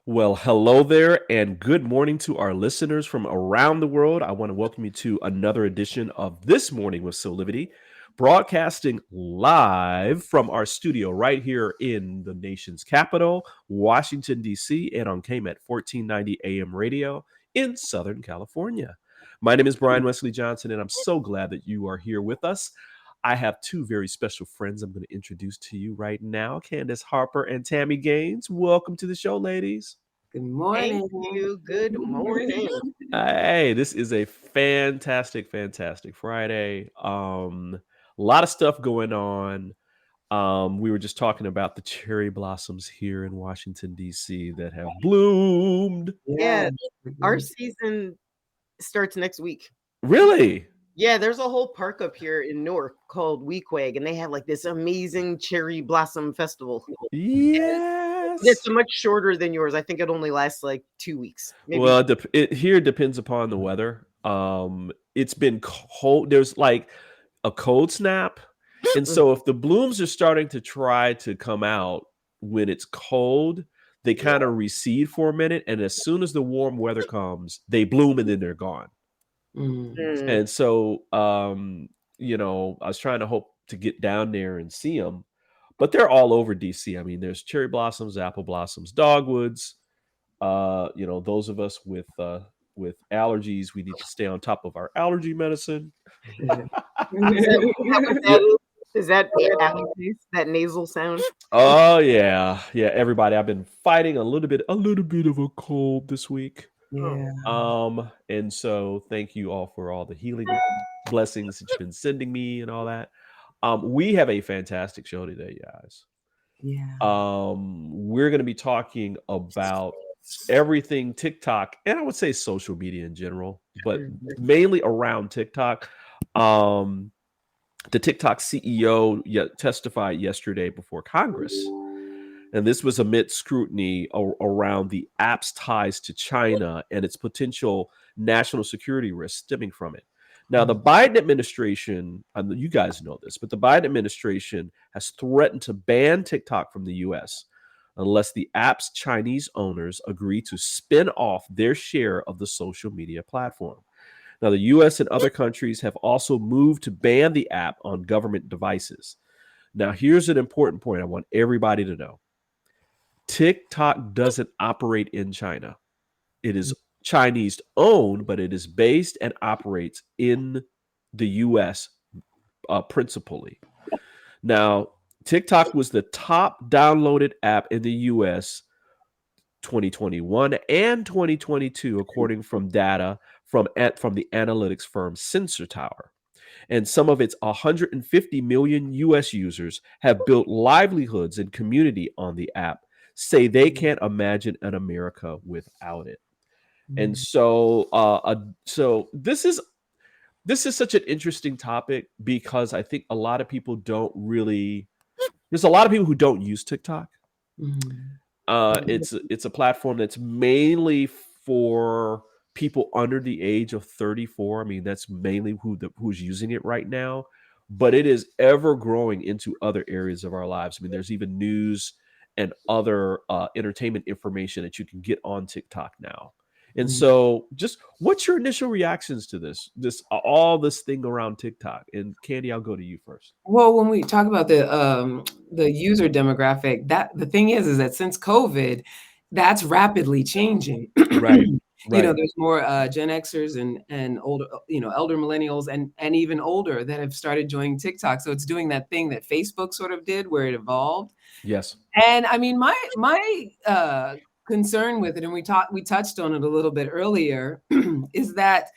Well, hello there, and good morning to our listeners from around the world. I want to welcome you to another edition of This Morning with Soulivity, broadcasting live from our studio right here in the nation's capital, Washington, D.C., and on KMET 1490 AM radio in Southern California. My name is Brian Wesley Johnson, and I'm so glad that you are here with us. I have two very special friends I'm going to introduce to you right now, Candice Harper and Tami Gaines. Welcome to the show, ladies. Good morning. Thank you. Good morning. Hey, this is a fantastic Friday. A lot of stuff going on. We were just talking about the cherry blossoms here in Washington, D.C. that have bloomed. Yeah, our season starts next week. Really? Yeah, there's a whole park up here in Newark called Weekday, and they have like this amazing cherry blossom festival. Yes. It's much shorter than yours. I think it only lasts like 2 weeks. Maybe. Well, it here depends upon the weather. It's been cold. There's like a cold snap. And so if the blooms are starting to try to come out when it's cold, they kind of recede for a minute. And as soon as the warm weather comes, they bloom and then they're gone. Mm. And so, I was trying to hope to get down there and see them, but they're all over DC. I mean, there's cherry blossoms, apple blossoms, dogwoods. Those of us with allergies, we need to stay on top of our allergy medicine. Is that allergies? That nasal sound? Oh yeah. Everybody, I've been fighting a little bit of a cold this week. Yeah. And so thank you all for all the healing blessings that you've been sending me and all that. We have a fantastic show today, guys. Yeah. We're going to be talking about everything TikTok, and I would say social media in general, but mainly around TikTok. The TikTok CEO testified yesterday before Congress. And this was amidst scrutiny around the app's ties to China and its potential national security risks stemming from it. Now, the Biden administration, you guys know this, but the Biden administration has threatened to ban TikTok from the U.S. unless the app's Chinese owners agree to spin off their share of the social media platform. Now, the U.S. and other countries have also moved to ban the app on government devices. Now, here's an important point I want everybody to know. TikTok doesn't operate in China. It is Chinese owned, but it is based and operates in the U.S. Principally. Now, TikTok was the top downloaded app in the U.S. 2021 and 2022, according from data from the analytics firm Sensor Tower. And some of its 150 million U.S. users have built livelihoods and community on the app, say they can't imagine an America without it. And so this is such an interesting topic because I think a lot of people there's a lot of people who don't use TikTok. It's a platform that's mainly for people under the age of 34. I mean, that's mainly who's using it right now, but it is ever growing into other areas of our lives. I mean, there's even news and other entertainment information that you can get on TikTok now. And so just what's your initial reactions to all this thing around TikTok? And Candy, I'll go to you first. Well, when we talk about the user demographic, that the thing is that since COVID, that's rapidly changing. Right. There's more Gen Xers and older, elder millennials and even older that have started joining TikTok. So it's doing that thing that Facebook sort of did where it evolved. Yes. And I mean, my concern with it, and we touched on it a little bit earlier, is that,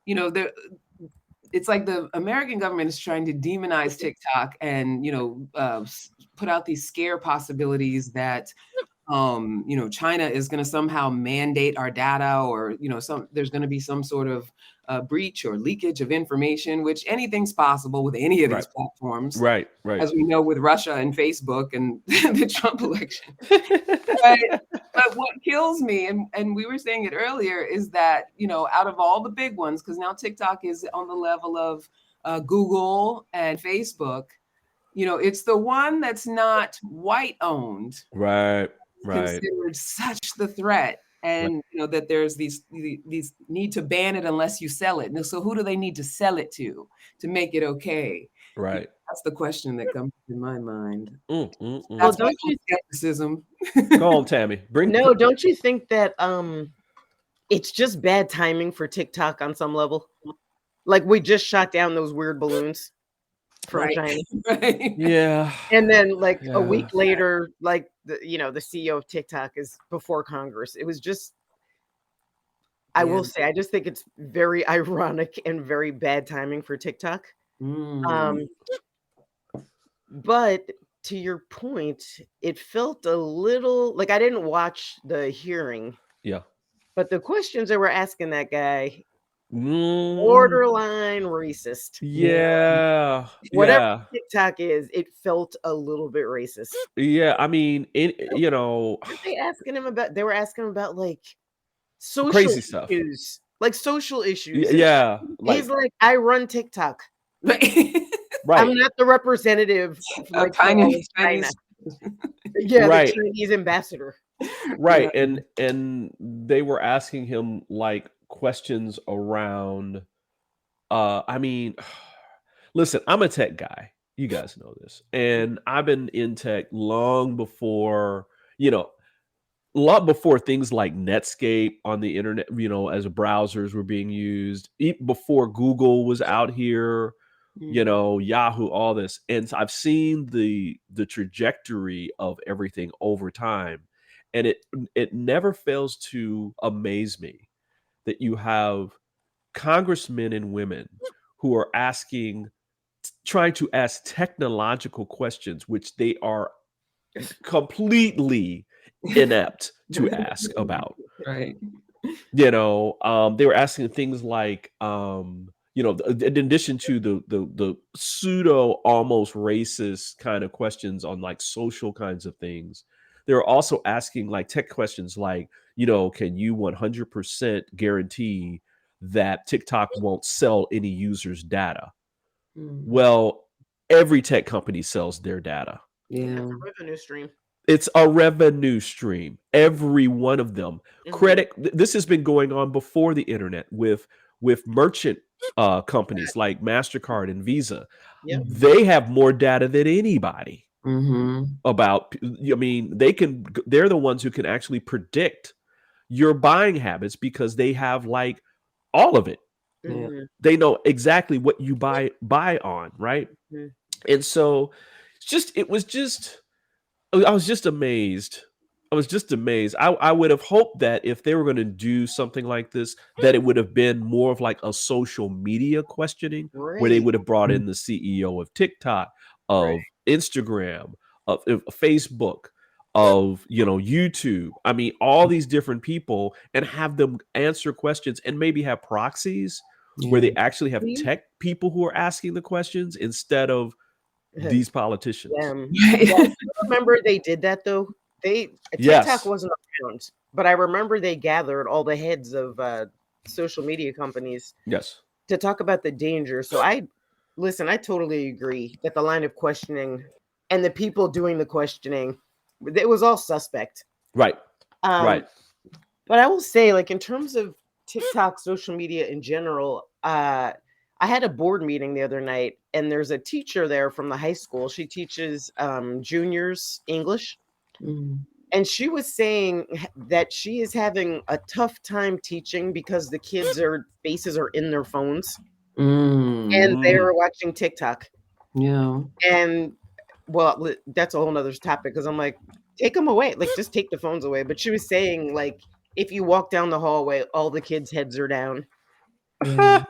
it's like the American government is trying to demonize TikTok and, put out these scare possibilities that China is going to somehow mandate our data, or there's going to be some sort of breach or leakage of information, which anything's possible with any of these platforms. Right. As we know with Russia and Facebook and the Trump election. But what kills me, and we were saying it earlier, is that, out of all the big ones, because now TikTok is on the level of Google and Facebook, it's the one that's not white owned. Right. Considered such the threat, and that there's these need to ban it unless you sell it. And so who do they need to sell it to make it okay? Right. That's the question that comes in my mind. Well, don't you skepticism? Go on, Tami. Don't you think that it's just bad timing for TikTok on some level? Like, we just shot down those weird balloons from China. Yeah. And then a week later, the CEO of TikTok is before Congress. It was just, I will say, I just think it's very ironic and very bad timing for TikTok. But to your point, it felt a little like, I didn't watch the hearing. Yeah. But the questions they were asking that guy, borderline racist. Yeah. Whatever TikTok is, it felt a little bit racist. Yeah. I mean, They were asking him about social crazy stuff. issues. Like social issues. Yeah. He's like, I run TikTok. Right. I'm not the representative of China. Yeah, the Chinese ambassador. Right. And they were asking him questions around I mean, listen, I'm a tech guy. You guys know this. And I've been in tech long before, a lot before things like Netscape on the internet, as browsers were being used, before Google was out here, Yahoo, all this. And so I've seen the trajectory of everything over time. And it never fails to amaze me that you have congressmen and women who are trying to ask technological questions, which they are completely inept to ask about. Right. They were asking things like, in addition to the pseudo almost racist kind of questions on social kinds of things, they were also asking tech questions like, can you 100% guarantee that TikTok won't sell any users' data? Well, every tech company sells their data. Yeah, it's a revenue stream. It's a revenue stream. Every one of them. Credit. This has been going on before the internet with merchant companies like MasterCard and Visa. Yep. They have more data than anybody about. I mean, they're the ones who can actually predict your buying habits because they have all of it. They know exactly what you buy on, right? And so I was just amazed. I would have hoped that if they were going to do something like this, that it would have been more of a social media questioning, where they would have brought in the CEO of TikTok, of Instagram, of Facebook, of YouTube. I mean, all these different people, and have them answer questions, and maybe have proxies where they actually have tech people who are asking the questions instead of these politicians. Remember they did that though? TikTok wasn't around, but I remember they gathered all the heads of social media companies to talk about the danger. So I totally agree that the line of questioning and the people doing the questioning, it was all suspect. Right. But I will say, in terms of TikTok, social media in general, I had a board meeting the other night, and there's a teacher there from the high school. She teaches juniors English. And she was saying that she is having a tough time teaching because the kids' faces are in their phones and they're watching TikTok. Yeah. And well, that's a whole nother topic, because I'm like, take them away. Just take the phones away. But she was saying, if you walk down the hallway, all the kids' heads are down. No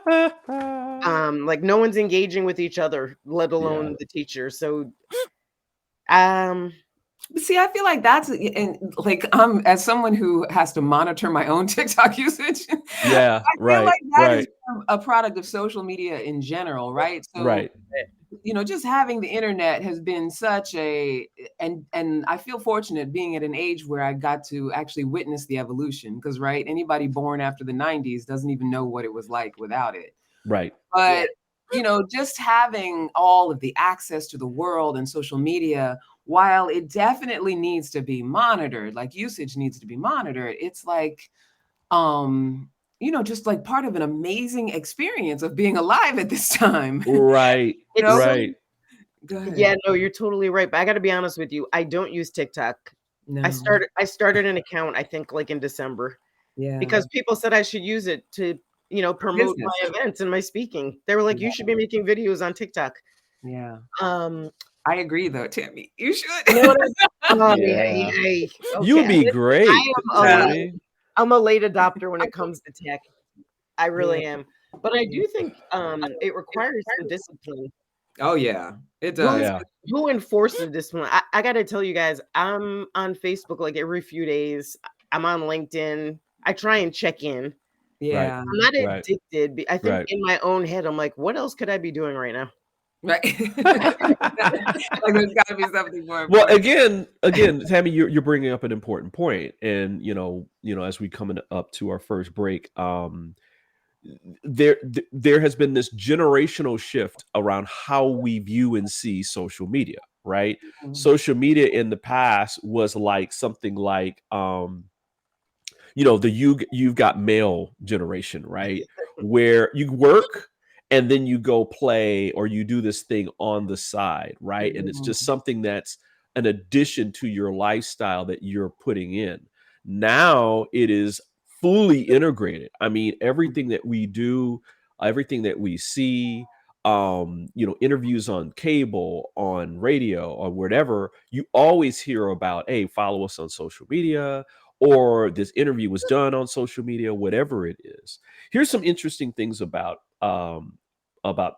one's engaging with each other, let alone the teacher. So See, I feel like that's and like as someone who has to monitor my own TikTok usage. Yeah, I feel like that right, is a product of social media in general, right? So, right. just having the internet has been such and I feel fortunate being at an age where I got to actually witness the evolution, because right, anybody born after the 90s doesn't even know what it was like without it. Right. But just having all of the access to the world and social media, while it definitely needs to be monitored, like usage needs to be monitored, it's like just like part of an amazing experience of being alive at this time. Right. Right. Go ahead. Yeah, no, you're totally right. But I got to be honest with you. I don't use TikTok. No. I started an account, I think, like in December. Yeah. Because people said I should use it to, promote Business. my events and my speaking. They were like, you should be making videos on TikTok. Yeah. I agree though, Tami. You should. Hey. You would be great. I'm a late adopter when it comes to tech. I really am. But I do think it requires some discipline. Oh yeah, it does. Who enforces discipline? I got to tell you guys, I'm on Facebook like every few days. I'm on LinkedIn. I try and check in. Yeah. I'm not addicted. I think in my own head, I'm like, what else could I be doing right now? Right. Like there's got to be something more. Well, again, Tami, you're bringing up an important point, and as we coming up to our first break, there has been this generational shift around how we view and see social media. Right, social media in the past was like something like you've got mail generation, right, where you work and then you go play or you do this thing on the side, right? And it's just something that's an addition to your lifestyle that you're putting in. Now it is fully integrated. I mean, everything that we do, everything that we see, interviews on cable, on radio, or whatever, you always hear about, hey, follow us on social media, or this interview was done on social media, whatever it is. Here's some interesting things about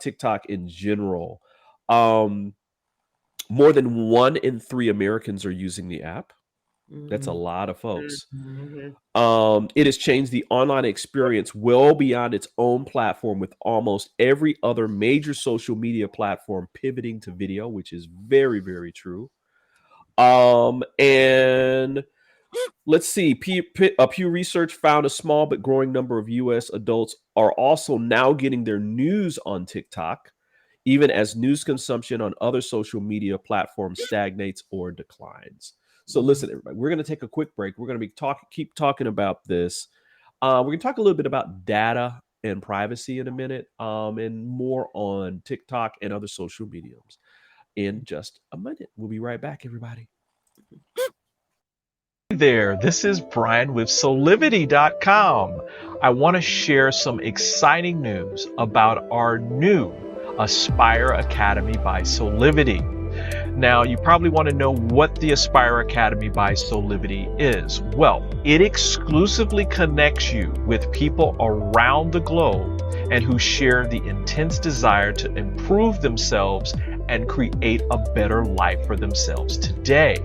TikTok in general. More than 1 in 3 Americans are using the app. That's a lot of folks. It has changed the online experience well beyond its own platform, with almost every other major social media platform pivoting to video, which is very, very true. And let's see, Pew Research found a small but growing number of U.S. adults are also now getting their news on TikTok, even as news consumption on other social media platforms stagnates or declines. So listen, everybody, we're going to take a quick break. We're going to keep talking about this. We're going to talk a little bit about data and privacy in a minute, and more on TikTok and other social mediums in just a minute. We'll be right back, everybody. Hey there, this is Brian with soulivity.com. I want to share some exciting news about our new Aspire Academy by Soulivity. Now, you probably want to know what the Aspire Academy by Soulivity is. Well, it exclusively connects you with people around the globe and who share the intense desire to improve themselves and create a better life for themselves today.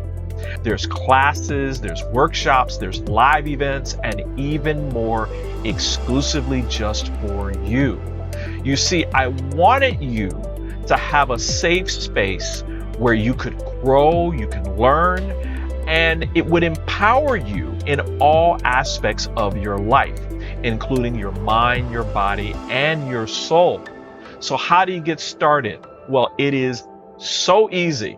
There's classes, there's workshops, there's live events, and even more exclusively just for you. You see, I wanted you to have a safe space where you could grow, you can learn, and it would empower you in all aspects of your life, including your mind, your body, and your soul. So how do you get started? Well, it is so easy.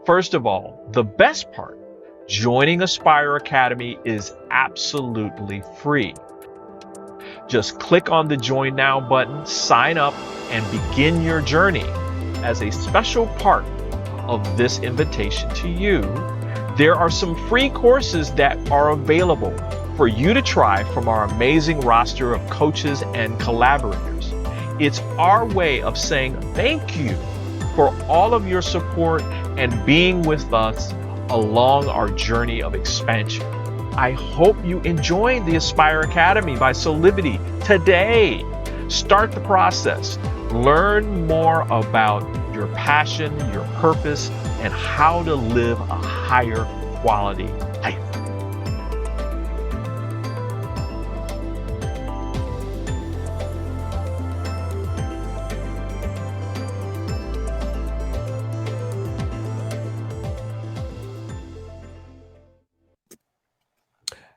First of all, the best part, joining Aspire Academy is absolutely free. Just click on the Join Now button, sign up, and begin your journey. As a special part of this invitation to you, there are some free courses that are available for you to try from our amazing roster of coaches and collaborators. It's our way of saying thank you for all of your support and being with us along our journey of expansion. I hope you enjoy the Aspire Academy by Soulivity today. Start the process. Learn more about your passion, your purpose, and how to live a higher quality life.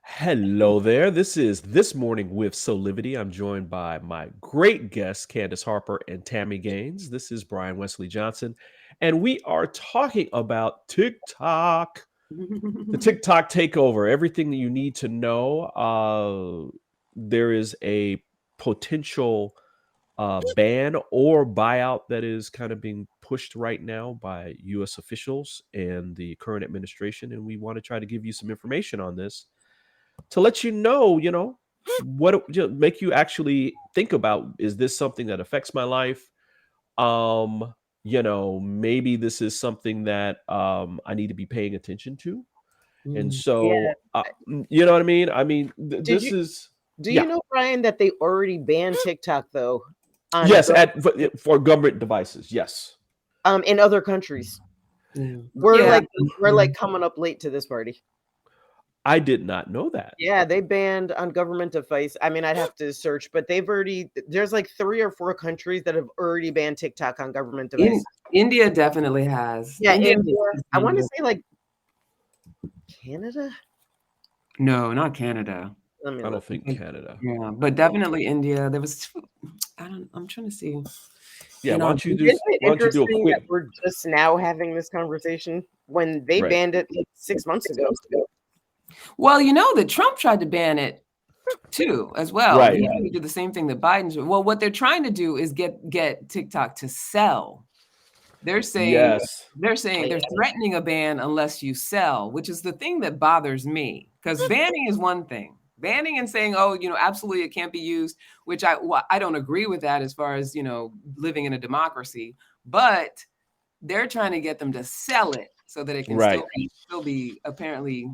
Hello there. This is This Morning with Soulivity. I'm joined by my great guests, Candice Harper and Tami Gaines. This is Brian Westley Johnson, and we are talking about TikTok, the TikTok takeover, everything that you need to know. There is a potential ban or buyout that is kind of being pushed right now by U.S. officials and the current administration, and we want to try to give you some information on this to let you know, what make you actually think about, is this something that affects my life? Maybe this is something that I need to be paying attention to. And so, you know what I mean? I mean, Do you know, Brian, that they already banned TikTok though? Yes, for government devices. Yes. In other countries. We're like coming up late to this party. I did not know that. Yeah, they banned on government device. I mean, I'd have to search, but there's like 3 or 4 countries that have already banned TikTok on government devices. India definitely has. Yeah, India. I want to say like Canada. No, not Canada. I don't think Canada. Yeah, but definitely India. There was. I'm trying to see. Yeah, why don't you do a quick? We're just now having this conversation when they banned it like 6 months ago. Well, you know that Trump tried to ban it too, as well. Right. He did the same thing that Biden's. Well, what they're trying to do is get TikTok to sell. They're saying they're threatening a ban unless you sell, which is the thing that bothers me, because banning is one thing. Banning and saying, oh, absolutely it can't be used, which I don't agree with that as far as, living in a democracy, but they're trying to get them to sell it so that it can still be apparently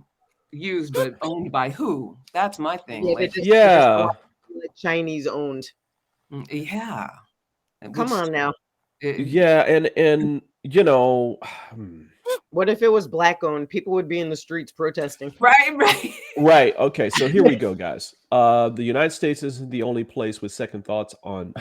used, but owned by who? That's my thing. Chinese owned. Yeah. Come on now. And what if it was Black owned? People would be in the streets protesting. Right. Okay, so here we go, guys. The United States isn't the only place with second thoughts on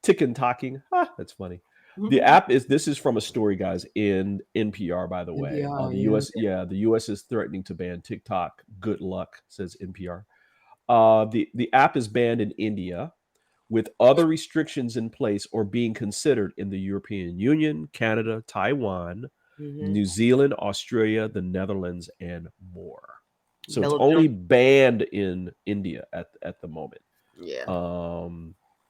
TikToking. That's funny. The app this is from a story, guys, in NPR, by the way. The US is threatening to ban TikTok. Good luck, says NPR. The app is banned in India, with other restrictions in place or being considered in the European Union, Canada, Taiwan, New Zealand, Australia, the Netherlands, and more. So it's only banned in India at the moment. Yeah.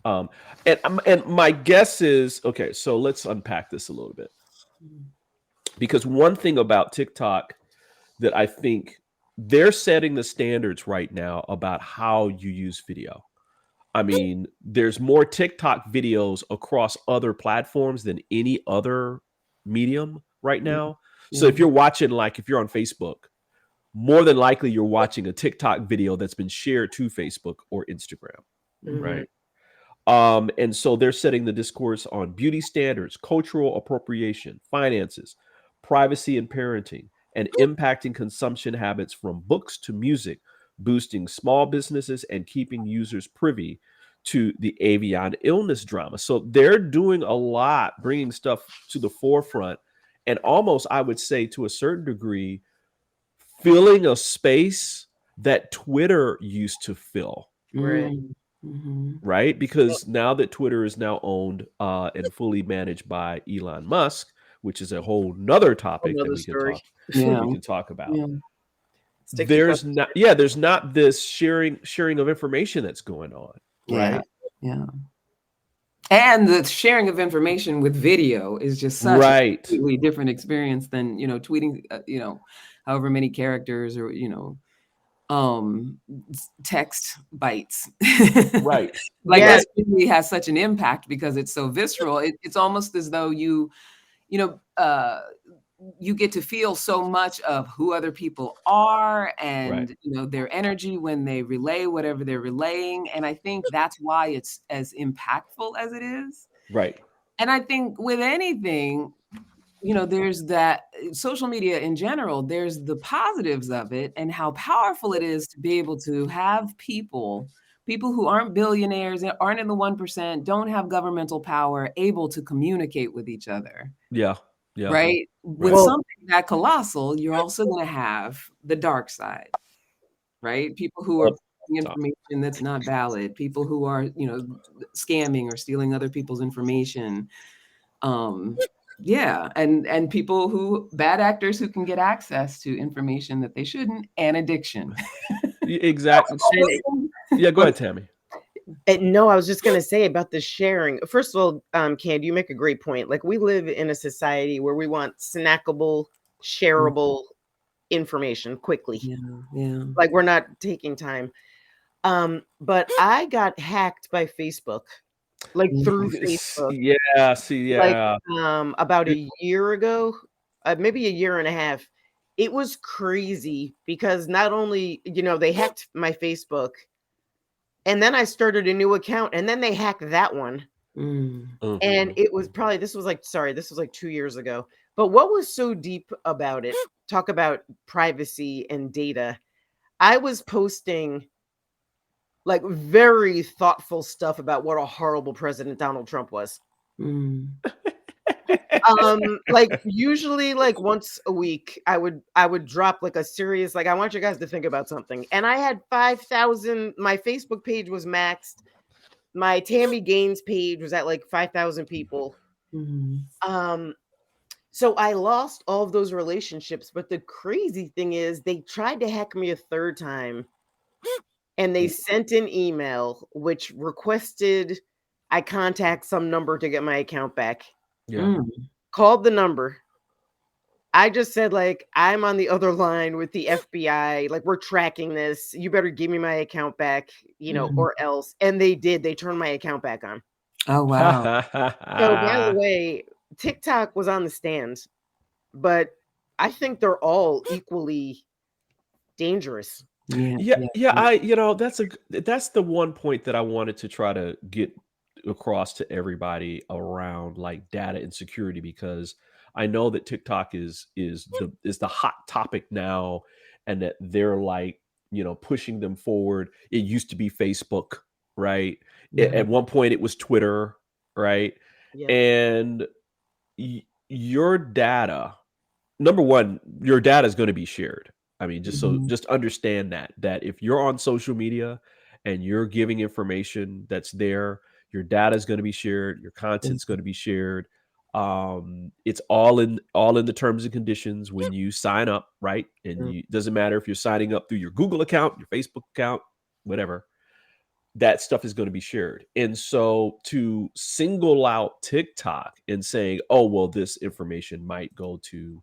And my guess is, okay, so let's unpack this a little bit. Because one thing about TikTok that I think they're setting the standards right now about how you use video. I mean, there's more TikTok videos across other platforms than any other medium right now. So if you're watching, if you're on Facebook, more than likely you're watching a TikTok video that's been shared to Facebook or Instagram, right? And so they're setting the discourse on beauty standards, cultural appropriation, finances, privacy and parenting, and impacting consumption habits from books to music, boosting small businesses and keeping users privy to the avian illness drama. So they're doing a lot, bringing stuff to the forefront, and almost, I would say, to a certain degree, filling a space that Twitter used to fill. Right? Because now that Twitter is now owned and fully managed by Elon Musk, which is a whole nother topic that we can talk about. There's not this sharing of information that's going on. Right. Yeah. And the sharing of information with video is just such a completely different experience than, tweeting, however many characters or, text bytes. Right. That really has such an impact because it's so visceral. It's almost as though you get to feel so much of who other people are and their energy when they relay whatever they're relaying. And I think that's why it's as impactful as it is. Right. And I think with anything, there's that social media in general, there's the positives of it and how powerful it is to be able to have people who aren't billionaires, aren't in the 1%, don't have governmental power, able to communicate with each other. Yeah. Yeah. Right? With Well- something that colossal, you're also going to have the dark side, right? People who are putting information that's not valid, people who are, scamming or stealing other people's information. Yeah, and people bad actors who can get access to information that they shouldn't, and addiction. Exactly. Yeah, go ahead, Tami. No, I was just going to say about the sharing. First of all, Candy, you make a great point. Like, we live in a society where we want snackable, shareable information quickly. Yeah. Like, we're not taking time. But I got hacked by Facebook, like through Facebook. Yeah, Like, about a year ago, maybe a year and a half. It was crazy because not only, they hacked my Facebook, and then I started a new account, and then they hacked that one. Mhm. And it was probably, this was like 2 years ago. But what was so deep about it, talk about privacy and data. I was posting like very thoughtful stuff about what a horrible president Donald Trump was. Like usually like once a week I would drop like a serious, like, I want you guys to think about something. And I had 5,000, my Facebook page was maxed. My Tami Gaines page was at like 5,000 people. So I lost all of those relationships. But the crazy thing is they tried to hack me a third time, and they sent an email which requested I contact some number to get my account back. Yeah. Called the number. I just said, like, I'm on the other line with the FBI. Like, we're tracking this. You better give me my account back, or else. And they did. They turned my account back on. Oh, wow. So, by the way, TikTok was on the stand, but I think they're all equally dangerous. Yeah. That's the one point that I wanted to try to get across to everybody around like data and security, because I know that TikTok is the hot topic now, and that they're like, pushing them forward. It used to be Facebook, right? At one point it was Twitter, right? Yeah. And your data, number one, your data is going to be shared. I mean, just understand that if you're on social media and you're giving information that's there, your data is going to be shared, your content's going to be shared. It's all in the terms and conditions when you sign up, right? And it doesn't matter if you're signing up through your Google account, your Facebook account, whatever, that stuff is going to be shared. And so to single out TikTok and saying, oh, well, this information might go to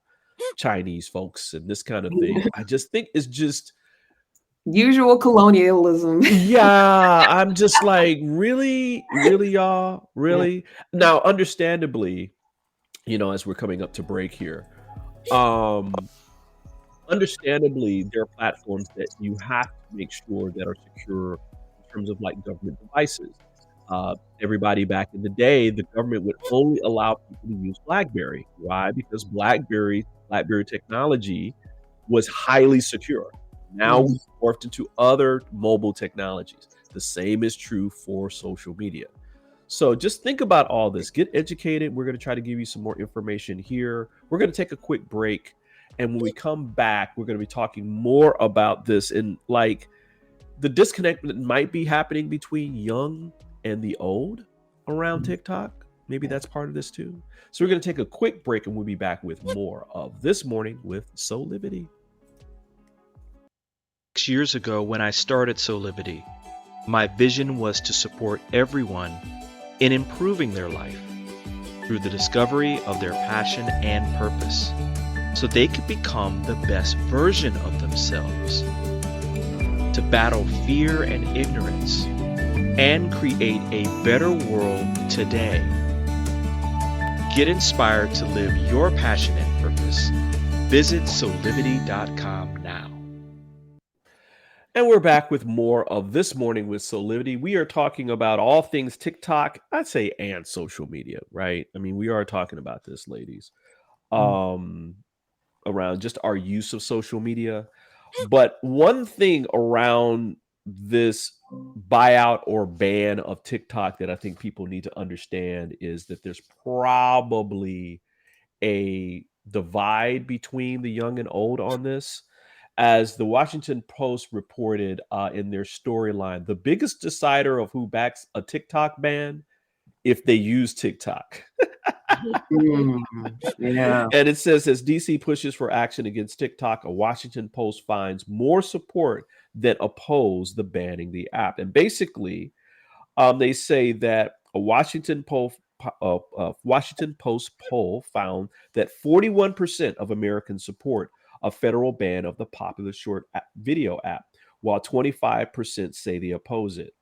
Chinese folks and this kind of thing, I just think it's just usual colonialism. Yeah, I'm just like, really, y'all, really. Now, understandably, as we're coming up to break here, understandably, there are platforms that you have to make sure that are secure in terms of like government devices. Everybody back in the day, the government would only allow people to use BlackBerry. Why? Because BlackBerry technology was highly secure. Now we've morphed into other mobile technologies. The same is true for social media. So just think about all this. Get educated. We're going to try to give you some more information here. We're going to take a quick break. And when we come back, we're going to be talking more about this, and like the disconnect that might be happening between young and the old around TikTok. Maybe that's part of this too. So we're going to take a quick break, and we'll be back with more of This Morning with Soulivity. 6 years ago, when I started Soulivity, my vision was to support everyone in improving their life through the discovery of their passion and purpose, so they could become the best version of themselves, to battle fear and ignorance, and create a better world today. Get inspired to live your passion and purpose. Visit soulivity.com now. And we're back with more of This Morning with Soulivity. We are talking about all things TikTok, I'd say, and social media, right? I mean, we are talking about this, ladies. around just our use of social media. But one thing around this buyout or ban of TikTok that I think people need to understand is that there's probably a divide between the young and old on this. As the Washington Post reported in their storyline, the biggest decider of who backs a TikTok ban if they use TikTok. Yeah. And it says, as DC pushes for action against TikTok, a Washington Post finds more support that oppose the banning the app. And basically, they say that a Washington Post poll found that 41% of Americans support a federal ban of the popular short video app, while 25% say they oppose it.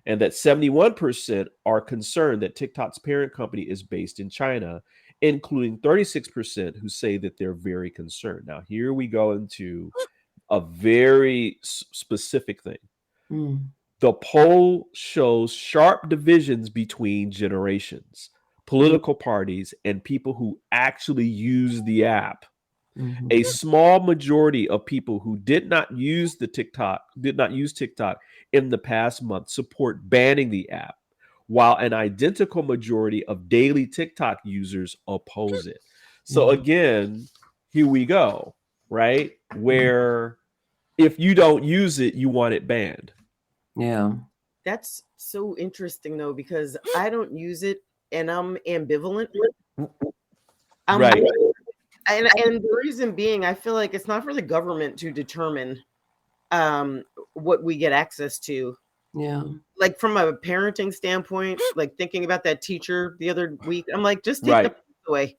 And that 71% are concerned that TikTok's parent company is based in China, including 36% who say that they're very concerned. Now, here we go into a very specific thing. The poll shows sharp divisions between generations, political parties, and people who actually use the app. A small majority of people who did not use TikTok in the past month support banning the app, while an identical majority of daily TikTok users oppose it. So again, here we go, right? Where if you don't use it, you want it banned. Yeah. That's so interesting though, because I don't use it and I'm ambivalent. Right. And the reason being, I feel like it's not for the government to determine what we get access to. Yeah. Like from a parenting standpoint, like thinking about that teacher the other week, I'm like, just take the phones away.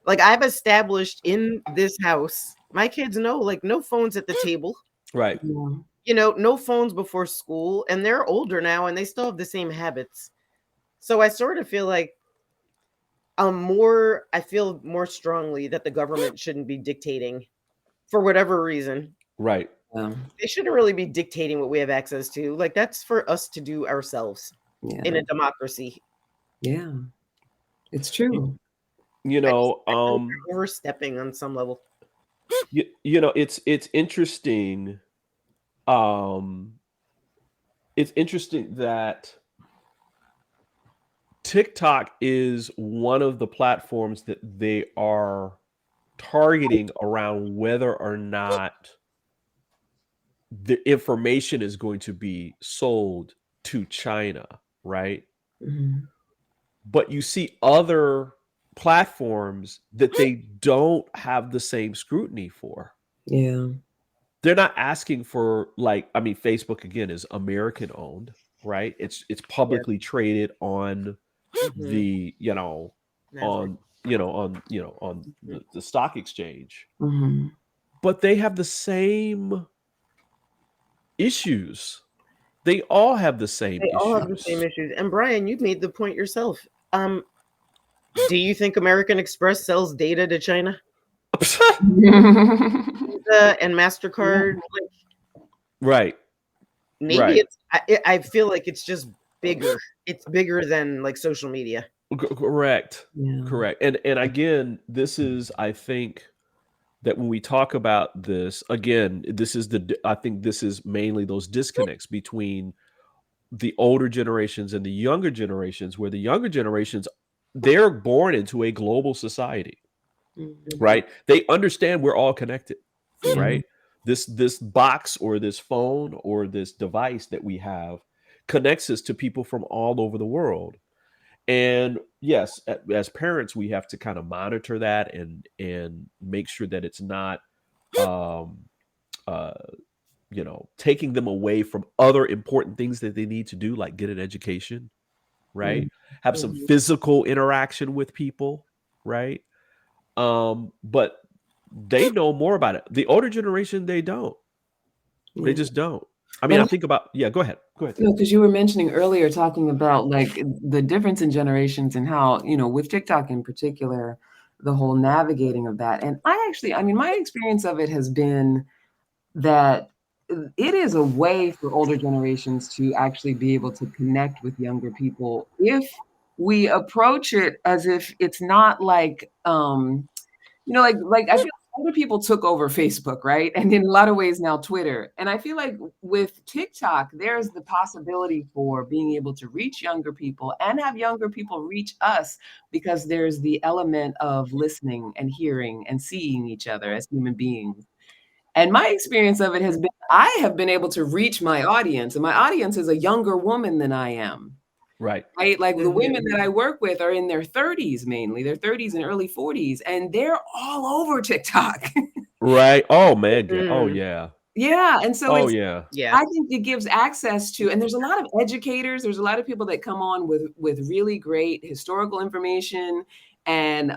Like I've established in this house, my kids know, like no phones at the table. Right. You know, no phones before school, and they're older now and they still have the same habits. So I sort of feel like I feel more strongly that the government shouldn't be dictating for whatever reason. Right. They shouldn't really be dictating what we have access to. Like that's for us to do ourselves in a democracy. Yeah. It's true. You know, overstepping on some level. You know, it's interesting. It's interesting that TikTok is one of the platforms that they are targeting around whether or not the information is going to be sold to China, right? But you see other platforms that they don't have the same scrutiny for. Yeah. They're not asking for, like, I mean, Facebook again is American owned, right? It's publicly traded on the, on the stock exchange. But they have the same issues. They all have the same issues. All have the same issues. And Brian, you made the point yourself. Do you think American Express sells data to China? And MasterCard? Right. Maybe it's, I feel like it's just bigger. It's bigger than like social media. Correct. Correct. And again, this is, I think that when we talk about this, again, I think this is mainly those disconnects between the older generations and the younger generations, where the younger generations, they're born into a global society, right? They understand we're all connected, right? This box or this phone or this device that we have connects us to people from all over the world. And yes, as parents, we have to kind of monitor that and make sure that it's not, taking them away from other important things that they need to do, like get an education, right? Have some physical interaction with people, right? But they know more about it. The older generation, they don't. They just don't. I mean, I think about, go ahead. No, because you were mentioning earlier, talking about like the difference in generations and how, with TikTok in particular, the whole navigating of that. And my experience of it has been that it is a way for older generations to actually be able to connect with younger people if we approach it as if it's not like, like I feel like older people took over Facebook, right? And in a lot of ways now Twitter. And I feel like with TikTok, there's the possibility for being able to reach younger people and have younger people reach us, because there's the element of listening and hearing and seeing each other as human beings. And my experience of it has been, I have been able to reach my audience, and my audience is a younger woman than I am. Right. Right? Like the women that I work with are in their 30s, mainly their 30s and early 40s, and they're all over TikTok. Right. Oh man. Oh yeah. Yeah. And so Oh it's, yeah. I think it gives access to, and there's a lot of educators, there's a lot of people that come on with really great historical information and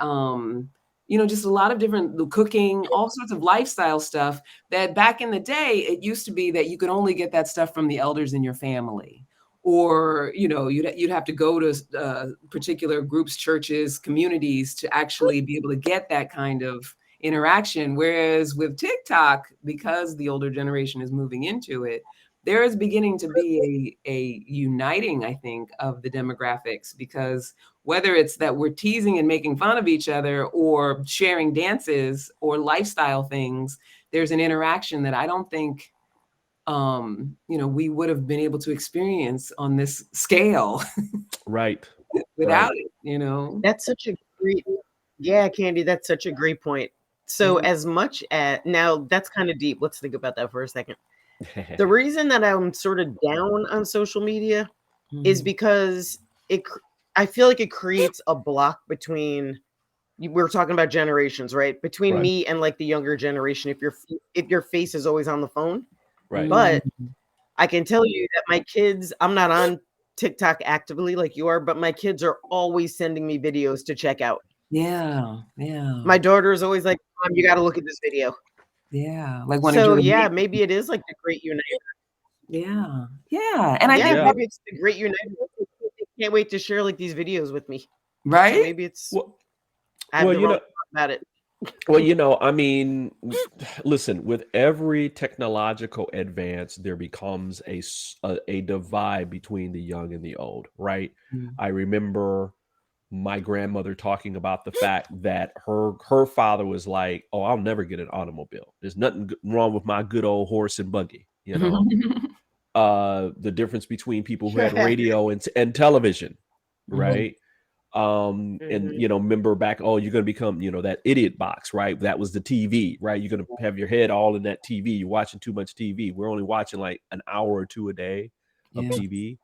just a lot of different cooking, all sorts of lifestyle stuff that back in the day, it used to be that you could only get that stuff from the elders in your family. Or, you'd have to go to particular groups, churches, communities to actually be able to get that kind of interaction. Whereas with TikTok, because the older generation is moving into it, there is beginning to be a uniting, I think, of the demographics, because whether it's that we're teasing and making fun of each other or sharing dances or lifestyle things, there's an interaction that I don't think we would have been able to experience on this scale. Right. Without it. That's such a great, Candy, that's such a great point. So as much as, now that's kind of deep. Let's think about that for a second. The reason that I'm sort of down on social media is because I feel like it creates a block between, we're talking about generations, right? Between me and like the younger generation, if your face is always on the phone. Right. But I can tell you that my kids, I'm not on TikTok actively like you are, but my kids are always sending me videos to check out. Yeah. My daughter is always like, Mom, you got to look at this video. Yeah. Like maybe it is like the great uniter. Yeah. And I think maybe it's the great uniter. I can't wait to share like these videos with me. Right. So maybe it's about it. Well, I mean, listen, with every technological advance, there becomes a divide between the young and the old, right? I remember my grandmother talking about the fact that her father was like, "Oh, I'll never get an automobile. There's nothing wrong with my good old horse and buggy." The difference between people who had radio and television, right? And remember back, you're going to become, that idiot box, right? That was the TV, right? You're going to have your head all in that TV. You're watching too much TV. We're only watching like an hour or two a day of TV,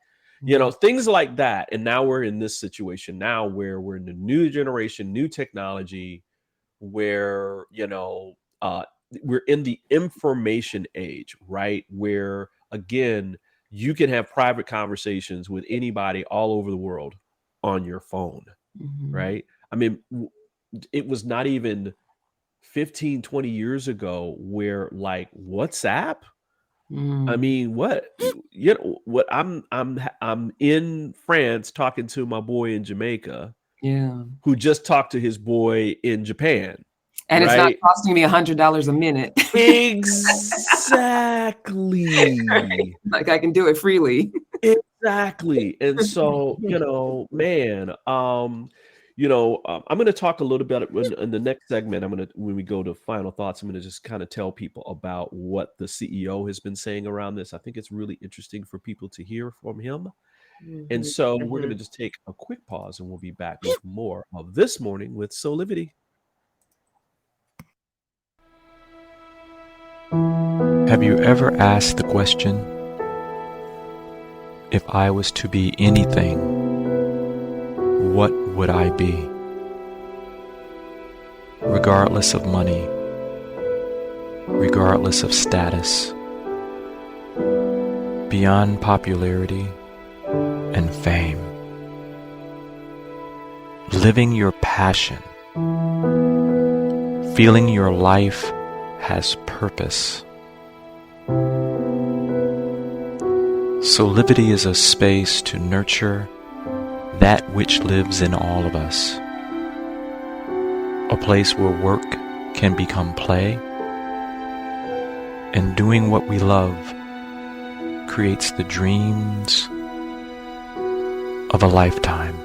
things like that. And now we're in this situation now where we're in the new generation, new technology, where, we're in the information age, right? Where again, you can have private conversations with anybody all over the world on your phone, right? I mean, it was not even 15, 20 years ago where like WhatsApp, I mean, what I'm in France talking to my boy in Jamaica, who just talked to his boy in Japan. And it's not costing me $100 a minute. Exactly. Like I can do it freely. Exactly. And so, man, I'm going to talk a little bit in the next segment. When we go to final thoughts, I'm going to just kind of tell people about what the CEO has been saying around this. I think it's really interesting for people to hear from him. And so we're going to just take a quick pause and we'll be back with more of This Morning with Soulivity. Have you ever asked the question, if I was to be anything, what would I be? Regardless of money, regardless of status, beyond popularity and fame. Living your passion, feeling your life has purpose. Soulivity is a space to nurture that which lives in all of us. A place where work can become play, and doing what we love creates the dreams of a lifetime.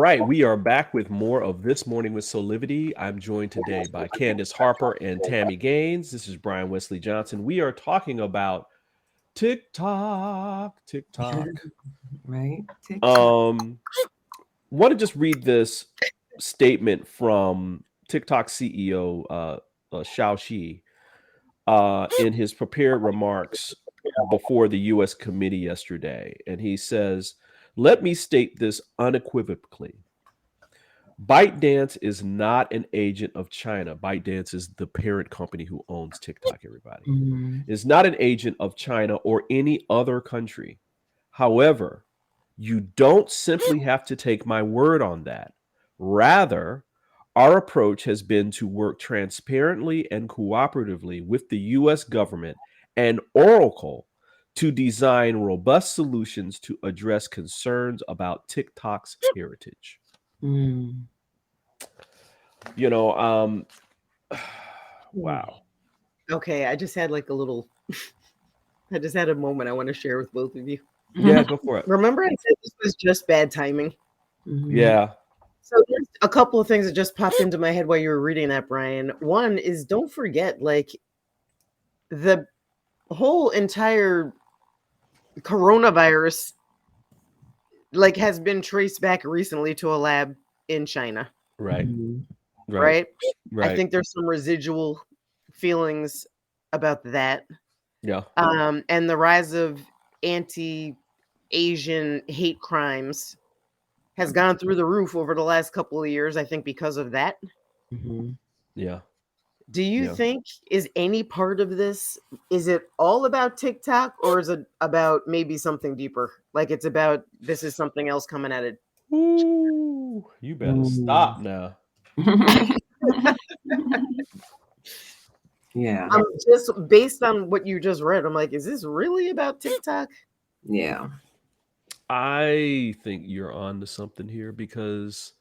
right, we are back with more of This Morning with Soulivity. I'm joined today by Candice, Harper, and Tami Gaines. This is Brian Wesley Johnson. We are talking about TikTok. Right. Want to just read this statement from TikTok CEO Shao Shi in his prepared remarks before the U.S. committee yesterday. And he says, "Let me state this unequivocally. ByteDance is not an agent of China." ByteDance is the parent company who owns TikTok, everybody. Is not an agent of China or any other country. However, you don't simply have to take my word on that. Rather, our approach has been to work transparently and cooperatively with the U.S. government and Oracle to design robust solutions to address concerns about TikTok's heritage. Wow. Okay, I just had like a little, I just had a moment I want to share with both of you. Yeah, go for it. Remember I said this was just bad timing? Yeah. So there's a couple of things that just popped into my head while you were reading that, Brian. One is, don't forget, like, the whole entire coronavirus, like, has been traced back recently to a lab in China. Right. Right. I think there's some residual feelings about that. Yeah. And the rise of anti-Asian hate crimes has gone through the roof over the last couple of years, I think, because of that. Yeah. Do you think, is any part of this, is it all about TikTok, or is it about maybe something deeper? Like, it's about, this is something else coming at it. Ooh, you better stop now. Yeah. Just based on what you just read, I'm like, is this really about TikTok? Yeah. I think you're on to something here, because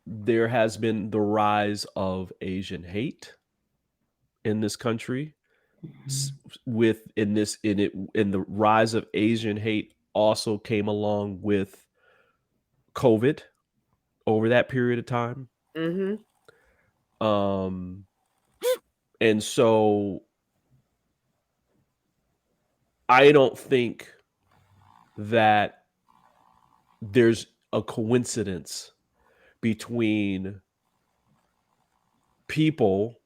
there has been the rise of Asian hate in this country. In the rise of Asian hate also came along with COVID over that period of time. And so I don't think that there's a coincidence between people,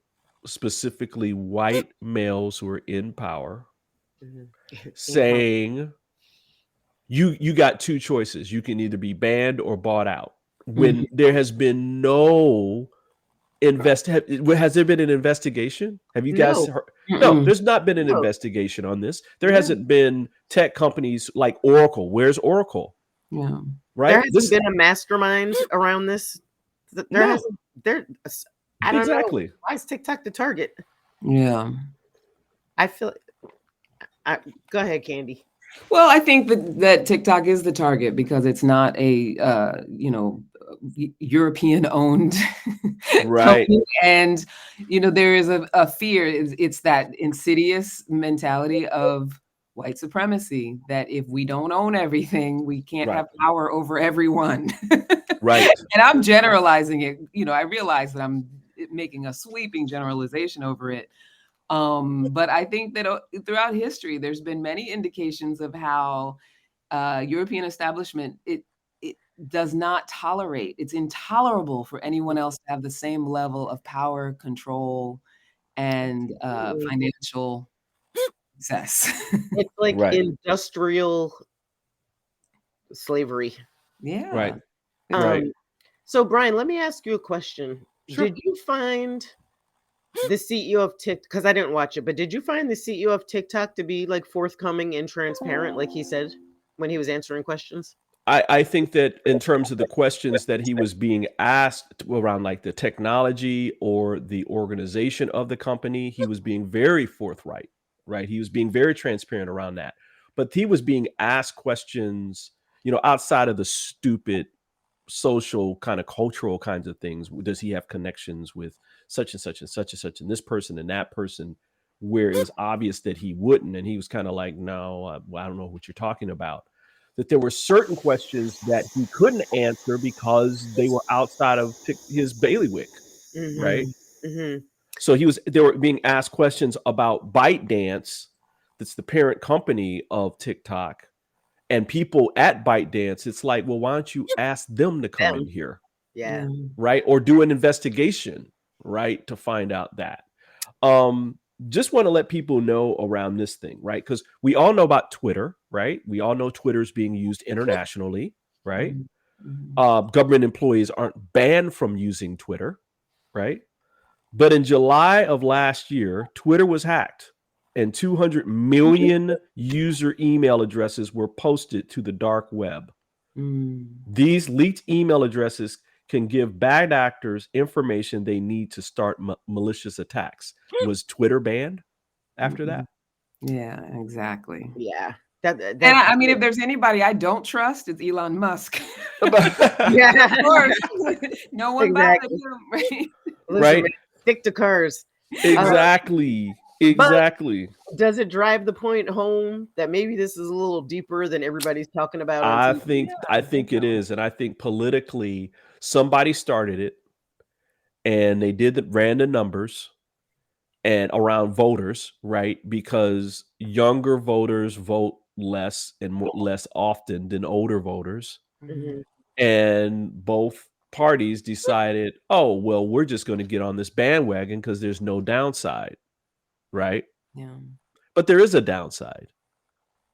specifically white males who are in power, saying you got two choices. You can either be banned or bought out. When there has been no has there been an investigation? Have you guys heard? No, there's not been an investigation on this. There hasn't been tech companies like Oracle. Where's Oracle? Yeah. Right. There hasn't been a mastermind around this. There hasn't. I don't know. Why is TikTok the target? Yeah. I feel. Go ahead, Candy. Well, I think that TikTok is the target because it's not a European-owned company, and there is a fear. It's that insidious mentality of white supremacy that if we don't own everything, we can't have power over everyone. Right. And I'm generalizing it. I realize that I'm making a sweeping generalization over it. But I think that throughout history, there's been many indications of how European establishment, it does not tolerate. It's intolerable for anyone else to have the same level of power, control, and financial success. It's like industrial slavery. Yeah. Right. So, Brian, let me ask you a question. Sure. Did you find the CEO of TikTok, because I didn't watch it, but did you find the CEO of TikTok to be like forthcoming and transparent, like he said when he was answering questions? I think that in terms of the questions that he was being asked around like the technology or the organization of the company, he was being very forthright, right? He was being very transparent around that. But he was being asked questions, outside of the stupid social kind of cultural kinds of things. Does he have connections with such and such and such and such and this person and that person, where it was obvious that he wouldn't? And he was kind of like, no, I don't know what you're talking about. that there were certain questions that he couldn't answer because they were outside of his bailiwick, right? So they were being asked questions about ByteDance, that's the parent company of TikTok, and people at ByteDance. It's like, well, why don't you ask them to come in here? Yeah. Right. Or do an investigation, right, to find out that. Just want to let people know around this thing, right? Because we all know about Twitter, right? We all know Twitter's being used internationally, right? Government employees aren't banned from using Twitter, right? But in July of last year, Twitter was hacked and 200 million user email addresses were posted to the dark web. These leaked email addresses can give bad actors information they need to start malicious attacks. Was Twitter banned after that? Yeah, exactly. Yeah. And I mean, if there's anybody I don't trust, it's Elon Musk. Yeah, of course. No one bothered him, right? Listen, man, stick to cars. Exactly. Exactly. Does it drive the point home that maybe this is a little deeper than everybody's talking about? I think it is. And I think politically somebody started it and they ran the numbers and around voters, right? Because younger voters vote less and less often than older voters. And both parties decided, oh, well, we're just going to get on this bandwagon because there's no downside. Right. Yeah. But there is a downside,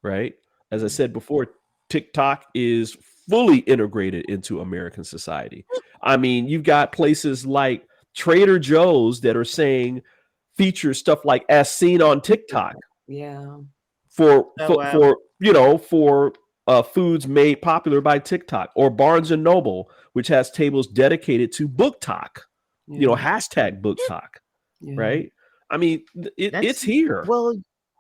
right? As I said before, TikTok is fully integrated into American society. I mean, you've got places like Trader Joe's that are saying feature stuff like as seen on TikTok. Yeah. For foods made popular by TikTok, or Barnes and Noble, which has tables dedicated to book talk, hashtag book talk, right? I mean, it's here. Well,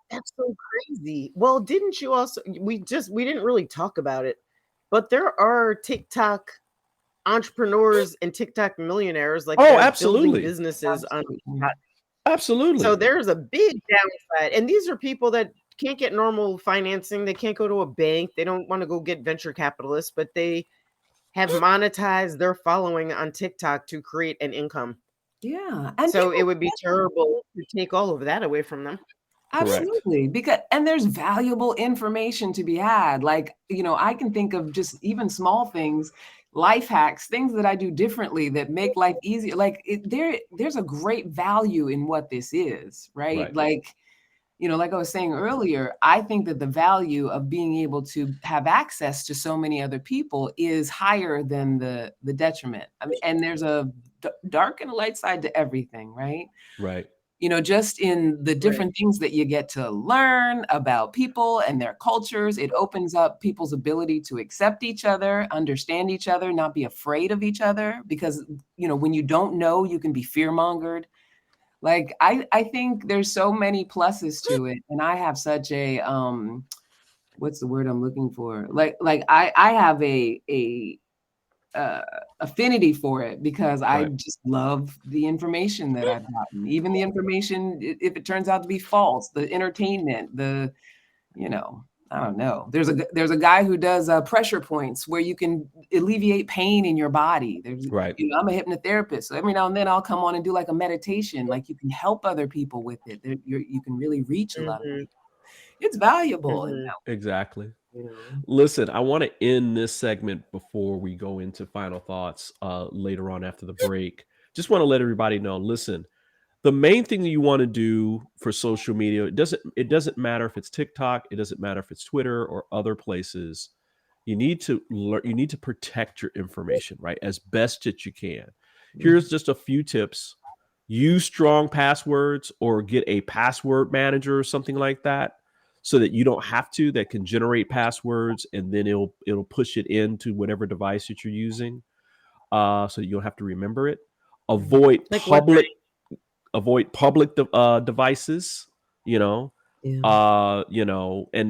that's so crazy. Well, didn't you also, we didn't really talk about it, but there are TikTok entrepreneurs and TikTok millionaires, like absolutely, building businesses on TikTok. Absolutely. So there's a big downside. And these are people that can't get normal financing. They can't go to a bank. They don't want to go get venture capitalists, but they have monetized their following on TikTok to create an income. Yeah. And so it would be terrible to take all of that away from them. Absolutely. And there's valuable information to be had. Like, I can think of just even small things, life hacks, things that I do differently that make life easier. Like there's a great value in what this is, right? Like, like I was saying earlier, I think that the value of being able to have access to so many other people is higher than the detriment. I mean, and there's a dark and a light side to everything, right? Right. Just in the different things that you get to learn about people and their cultures, it opens up people's ability to accept each other, understand each other, not be afraid of each other. Because, when you don't know, you can be fear-mongered. Like, I think there's so many pluses to it. And I have such a, what's the word I'm looking for? Like I have a affinity for it because I just love the information that I've gotten, even the information, if it turns out to be false, the entertainment, I don't know. There's a guy who does pressure points where you can alleviate pain in your body. I'm a hypnotherapist, so every now and then I'll come on and do like a meditation. Like you can help other people with it. You can really reach a lot of people. It's valuable. Exactly. Listen, I want to end this segment before we go into final thoughts later on after the break. Just want to let everybody know, listen, the main thing that you want to do for social media, it doesn't matter if it's TikTok, it doesn't matter if it's Twitter or other places. You need to protect your information, right? As best that you can. Here's just a few tips. Use strong passwords or get a password manager or something like that, so that you don't have to, that can generate passwords and then it'll push it into whatever device that you're using, so you don't have to remember it. Avoid public devices, and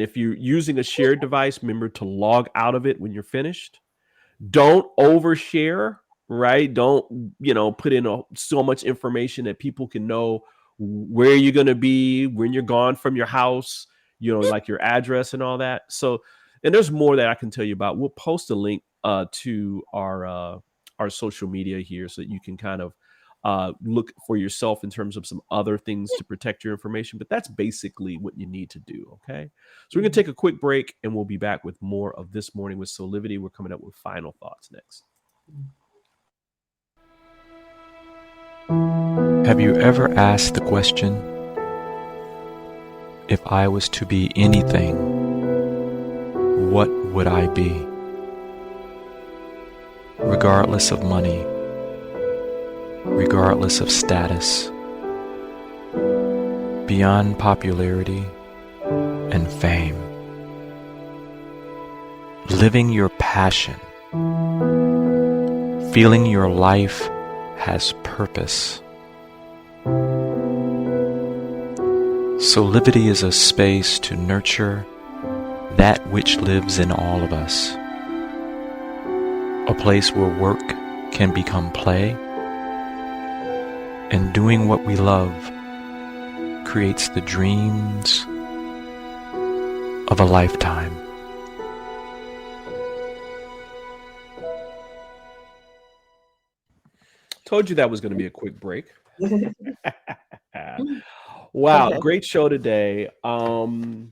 if you're using a shared device, remember to log out of it when you're finished. Don't overshare, right? Don't, put in so much information that people can know where you're going to be when you're gone from your house, like your address and all that. So And there's more that I can tell you about. We'll post a link to our social media here so that you can kind of look for yourself in terms of some other things to protect your information. But that's basically what you need to do. Okay. So we're going to take a quick break and we'll be back with more of This Morning with Soulivity. We're coming up with final thoughts next. Have you ever asked the question, if I was to be anything, what would I be? Regardless of money, regardless of status, beyond popularity and fame, living your passion, feeling your life has purpose. Soulivity is a space to nurture that which lives in all of us. A place where work can become play, and doing what we love creates the dreams of a lifetime. Told you that was going to be a quick break. Wow, great show today. Who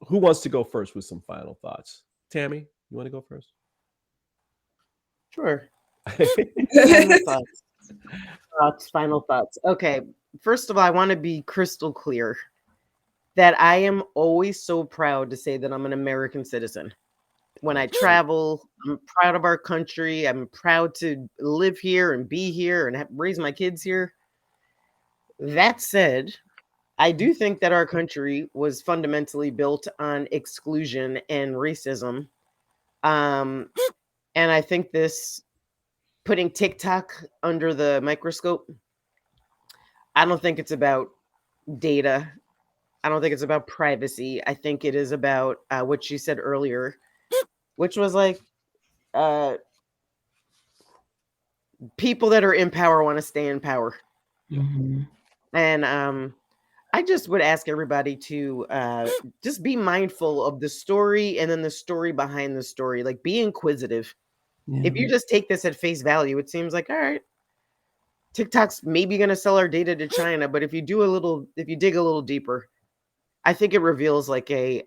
wants to go first with some final thoughts? Tami, you want to go first? Sure. Final thoughts. Final thoughts. Okay. First of all, I want to be crystal clear that I am always so proud to say that I'm an American citizen. When I travel, I'm proud of our country. I'm proud to live here and be here and raise my kids here. That said, I do think that our country was fundamentally built on exclusion and racism. And I think this putting TikTok under the microscope, I don't think it's about data. I don't think it's about privacy. I think it is about what she said earlier, which was like people that are in power want to stay in power. Mm-hmm. And I just would ask everybody to just be mindful of the story and then the story behind the story. Like, be inquisitive. Yeah. If you just take this at face value, it seems like, all right, TikTok's maybe going to sell our data to China. But if you dig a little deeper, I think it reveals like a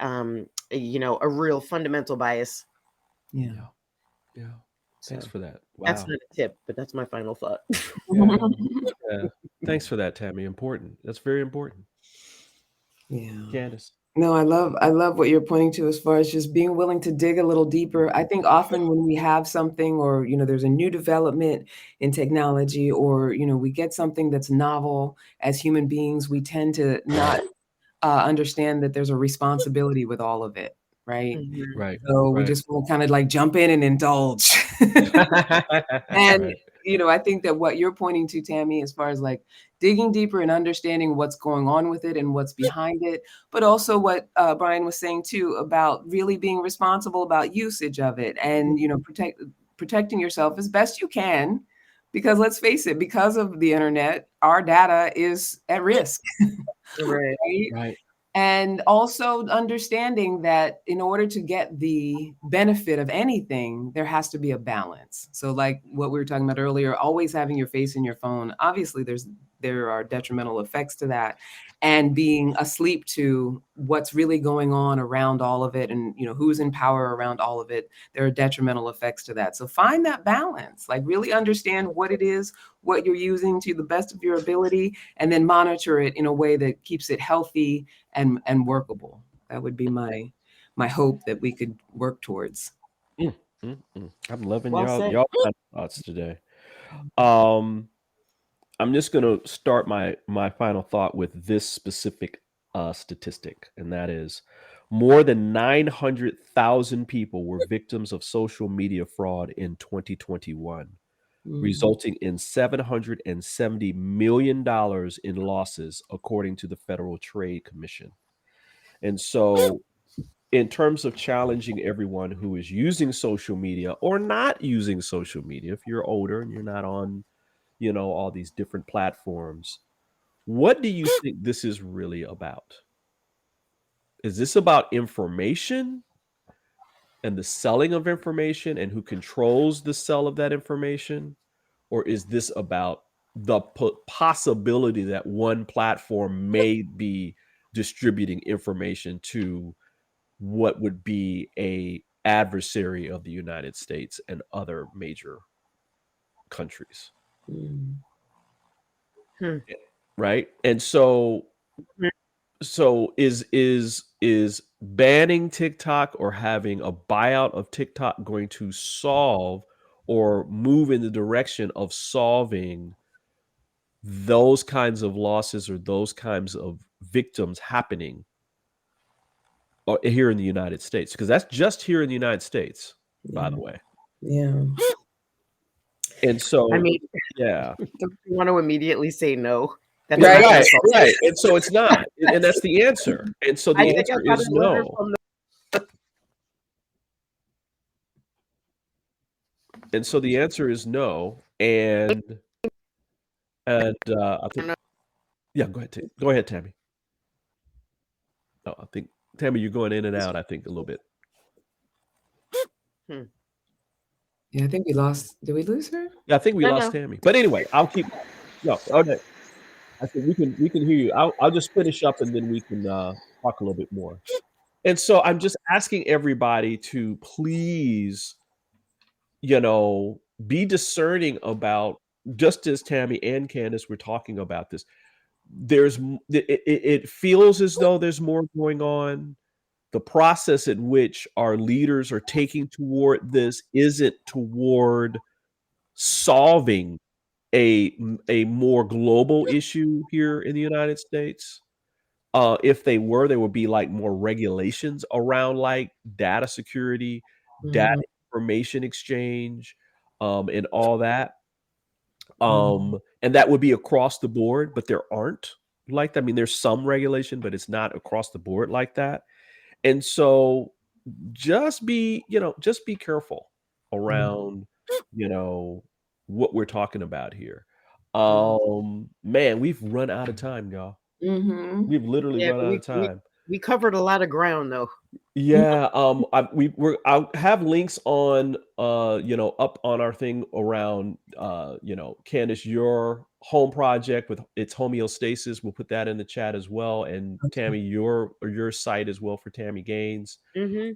real fundamental bias. Yeah. Thanks for that. Wow. That's not a tip, but that's my final thought. Yeah. Thanks for that, Tami. Important. That's very important. Yeah. Candice. No, I love what you're pointing to as far as just being willing to dig a little deeper. I think often when we have something or, there's a new development in technology or, we get something that's novel as human beings, we tend to not understand that there's a responsibility with all of it. Right. Mm-hmm. Right. So we just want to kind of like jump in and indulge. And, Right. I think that what you're pointing to, Tami, as far as like digging deeper and understanding what's going on with it and what's behind it, but also what Brian was saying too about really being responsible about usage of it and, protecting yourself as best you can, because let's face it, because of the internet, our data is at risk. Right. Right. And also understanding that in order to get the benefit of anything, there has to be a balance. So like what we were talking about earlier, always having your face in your phone, obviously there are detrimental effects to that, and being asleep to what's really going on around all of it and who's in power around all of it. There are detrimental effects to that. So find that balance, like really understand what it is, what you're using to the best of your ability, and then monitor it in a way that keeps it healthy and workable. That would be my hope that we could work towards. I'm loving Well said. y'all thoughts today. I'm just going to start my final thought with this specific statistic, and that is more than 900,000 people were victims of social media fraud in 2021, resulting in $770 million in losses, according to the Federal Trade Commission. And so in terms of challenging everyone who is using social media or not using social media, if you're older and you're not on all these different platforms, what do you think this is really about? Is this about information, and the selling of information and who controls the sell of that information? Or is this about the possibility that one platform may be distributing information to what would be a adversary of the United States and other major countries? Right? And so is banning TikTok or having a buyout of TikTok going to solve or move in the direction of solving those kinds of losses or those kinds of victims happening here in the United States? Because that's just here in the United States, by the way. Yeah. And so, I mean, yeah. don't you want to immediately say no? That's Right. not gonna solve it. Right. And so it's not. And that's the answer. And so the I think answer I got is a letter no. from And so the answer is no. And I think, yeah, go ahead, Tami. Oh, I think Tami, you're going in and out, I think, a little bit. Yeah, I think we lost. Did we lose her? Yeah, I think we No, lost no. Tami. But anyway, I'll keep. No, okay. I think we can hear you. I'll just finish up and then we can talk a little bit more. And so I'm just asking everybody to please, be discerning about, just as Tami and Candice were talking about this. It feels as though there's more going on. The process at which our leaders are taking toward this isn't toward solving a more global issue here in the United States. If they were, there would be like more regulations around like data security, data information exchange, and all that. And that would be across the board, but there aren't like that. I mean, there's some regulation, but it's not across the board like that. And so just be careful around, what we're talking about here. Man, we've run out of time, y'all. We've literally run out of time. We covered a lot of ground, though. Yeah. I'll have links on, up on our thing around, Candice, your home project with its homeostasis. We'll put that in the chat as well. And Tami, your site as well for Tami Gaines.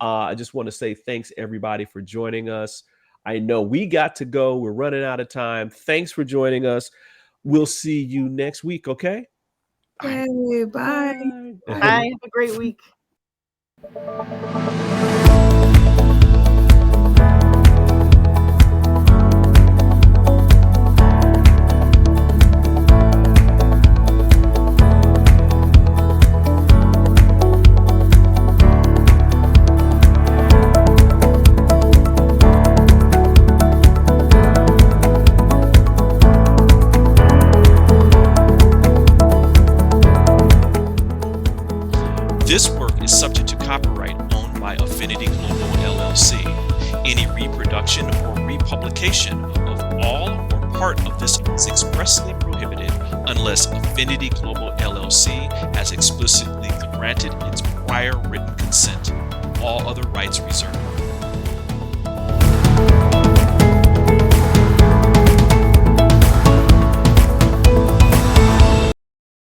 I just want to say thanks everybody for joining us. I know we got to go. We're running out of time. Thanks for joining us. We'll see you next week. Okay. Yay, bye. Bye. Have a great week. This work is subject to copyright owned by Affinity Global LLC. Any reproduction or republication of all or part of this is expressly prohibited unless Affinity Global LLC has explicitly granted its prior written consent. All other rights reserved.